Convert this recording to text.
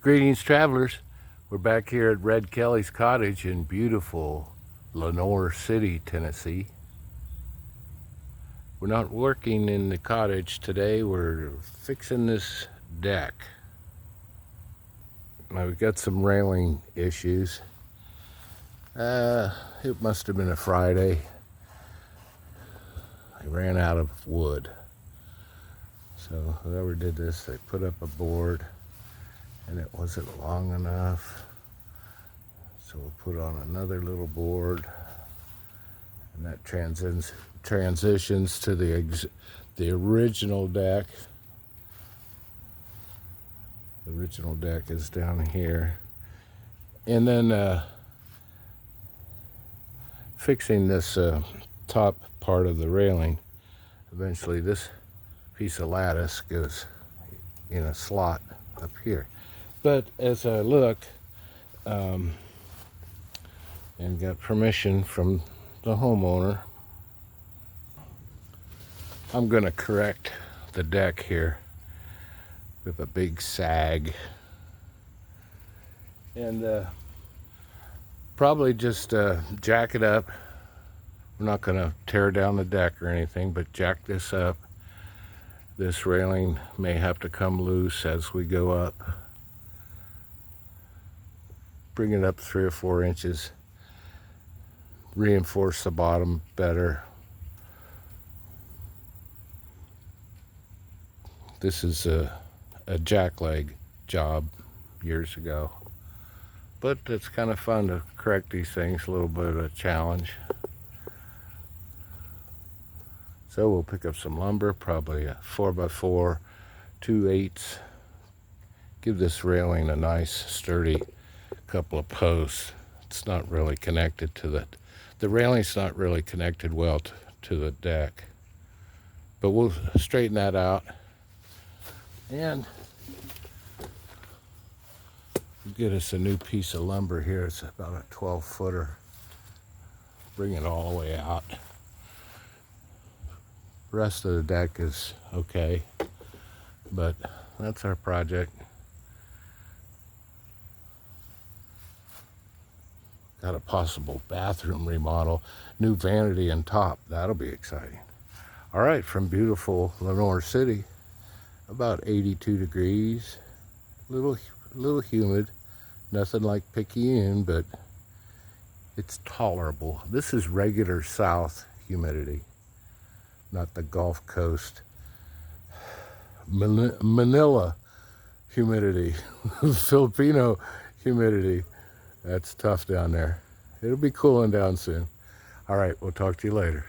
Greetings, travelers. We're back here at Red Kelley's cottage in beautiful Lenoir City, Tennessee. We're not working in the cottage today. We're fixing this deck. Now we've got some railing issues. It must have been a Friday. I ran out of wood. So whoever did this, they put up a board and it wasn't long enough. So we'll put on another little board, and that transitions to the original deck. The original deck is down here. And then fixing this top part of the railing. Eventually this piece of lattice goes in a slot up here. But as I look, and got permission from the homeowner, I'm going to correct the deck here with a big sag, and probably just jack it up. We're not going to tear down the deck or anything, but jack this up. This railing may have to come loose as we go up. Bring it up 3 or 4 inches. Reinforce the bottom better. This is a jackleg job years ago, but it's kind of fun to correct these things, a little bit of a challenge. So we'll pick up some lumber, probably a 4x4, 2/8. Give this railing a nice sturdy couple of posts. It's not really connected to the railing's not really connected well to the deck, but we'll straighten that out and get us a new piece of lumber here. It's about a 12-footer. Bring it all the way out. The rest of the deck is okay, but that's our project. Got a possible bathroom remodel, new vanity and top. That'll be exciting. All right, from beautiful Lenoir City, about 82 degrees, little humid, nothing like Picayune, but it's tolerable. This is regular South humidity, not the Gulf Coast Manila humidity, Filipino humidity. That's tough down there. It'll be cooling down soon. All right, we'll talk to you later.